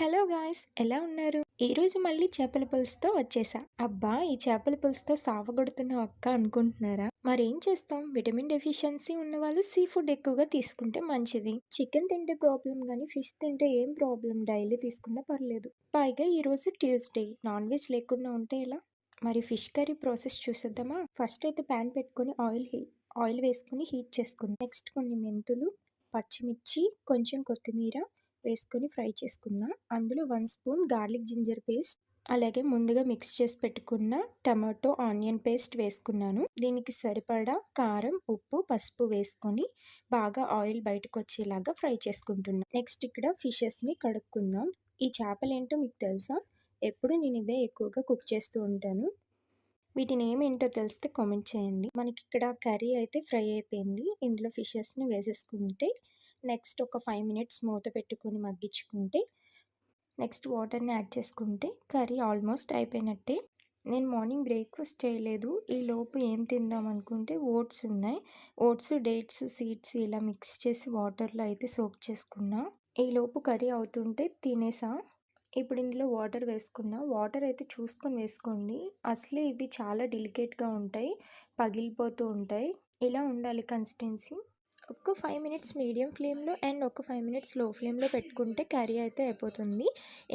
Hello guys, ఎలా ఉన్నారు? ఈరోజు మళ్ళీ చేపల పులుసుతో వచ్చేసా. అబ్బా, ఈ చేపల పులుసుతో సావగొడుతున్న అక్క అనుకుంటున్నారా? మరేం చేస్తాం, విటమిన్ డెఫిషియన్సీ ఉన్న వాళ్ళు సీ ఫుడ్ ఎక్కువగా తీసుకుంటే మంచిది. చికెన్ తింటే ప్రాబ్లం కానీ ఫిష్ తింటే ఏం ప్రాబ్లం, డైలీ తీసుకున్నా పర్లేదు. పైగా ఈరోజు ట్యూస్డే, నాన్ వెజ్ లేకుండా ఉంటే ఎలా? మరి ఫిష్ కర్రీ ప్రాసెస్ చూసేద్దామా? ఫస్ట్ అయితే ప్యాన్ పెట్టుకొని ఆయిల్ వేసుకొని హీట్ చేసుకుని నెక్స్ట్ కొన్ని మెంతులు, పచ్చిమిర్చి, కొంచెం కొత్తిమీర వేసుకొని ఫ్రై చేసుకున్నా. అందులో 1 స్పూన్ గార్లిక్ జింజర్ పేస్ట్, అలాగే ముందుగా మిక్స్ చేసి పెట్టుకున్న టమాటో ఆనియన్ పేస్ట్ వేసుకున్నాను. దీనికి సరిపడా కారం, ఉప్పు, పసుపు వేసుకొని బాగా ఆయిల్ బయటకు వచ్చేలాగా ఫ్రై చేసుకుంటున్నా. నెక్స్ట్ ఇక్కడ ఫిషెస్ని కడుక్కుందాం. ఈ చేపలు ఏంటో మీకు తెలుసా? ఎప్పుడు నేను ఇవే ఎక్కువగా కుక్ చేస్తూ ఉంటాను. వీటి నేమ్ ఏంటో తెలిస్తే కామెంట్ చేయండి. మనకి ఇక్కడ కర్రీ అయితే ఫ్రై అయిపోయింది. ఇందులో ఫిషెస్ని వేసేసుకుంటే నెక్స్ట్ ఒక 5 మినిట్స్ మూత పెట్టుకొని మగ్గించుకుంటే నెక్స్ట్ వాటర్ని యాడ్ చేసుకుంటే కర్రీ ఆల్మోస్ట్ అయిపోయినట్టే. నేను మార్నింగ్ బ్రేక్ఫాస్ట్ చేయలేదు. ఈ లోపు ఏం తిందాం అనుకుంటే ఓట్స్ ఉన్నాయి. ఓట్స్, డేట్స్, సీడ్స్ ఇలా మిక్స్ చేసి వాటర్లో అయితే సోక్ చేసుకున్నా. ఈ లోపు కర్రీ అవుతుంటే తినేసా. ఇప్పుడు ఇందులో వాటర్ వేసుకున్నా. వాటర్ అయితే చూసుకొని వేసుకోండి. అసలే ఇవి చాలా డెలికేట్గా ఉంటాయి, పగిలిపోతూ ఉంటాయి. ఇలా ఉండాలి కన్సిస్టెన్సీ. ఒక 5 మినిట్స్ మీడియం ఫ్లేమ్లో అండ్ ఒక 5 మినిట్స్ లో ఫ్లేమ్లో పెట్టుకుంటే కర్రీ అయితే అయిపోతుంది.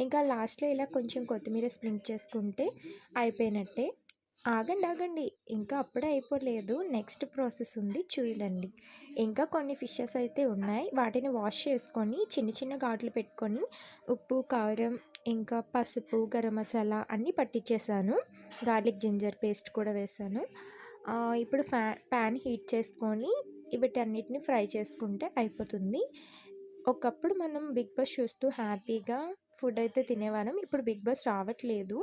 ఇంకా లాస్ట్లో ఇలా కొంచెం కొత్తిమీర స్ప్రింక్ చేసుకుంటే అయిపోయినట్టే. ఆగండి, ఇంకా అప్పుడే అయిపోలేదు. నెక్స్ట్ ప్రాసెస్ ఉంది, చూడండి. ఇంకా కొన్ని ఫిషెస్ అయితే ఉన్నాయి. వాటిని వాష్ చేసుకొని చిన్న చిన్న ఘాట్లు పెట్టుకొని ఉప్పు, కారం, ఇంకా పసుపు, గరం మసాలా అన్నీ పట్టించేసాను. గార్లిక్ జింజర్ పేస్ట్ కూడా వేసాను. ఇప్పుడు ప్యాన్ హీట్ చేసుకొని వీటన్నిటిని ఫ్రై చేసుకుంటే అయిపోతుంది. ఒకప్పుడు మనం బిగ్ బాస్ చూస్తూ హ్యాపీగా ఫుడ్ అయితే తినేవాళ్ళం. ఇప్పుడు బిగ్ బాస్ రావట్లేదు,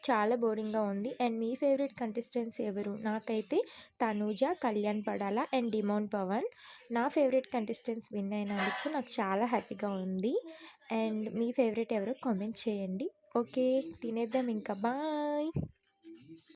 చాలా బోరింగ్గా ఉంది. అండ్ మీ ఫేవరెట్ కంటెస్టెంట్స్ ఎవరు? నాకైతే తనూజ, కళ్యాణ్ పడాల అండ్ డిమోన్ పవన్ నా ఫేవరెట్ కంటెస్టెంట్స్ విన్ అయినందుకు నాకు చాలా హ్యాపీగా ఉంది. అండ్ మీ ఫేవరెట్ ఎవరో కామెంట్ చేయండి. ఓకే, తినేద్దాం ఇంకా. బాయ్.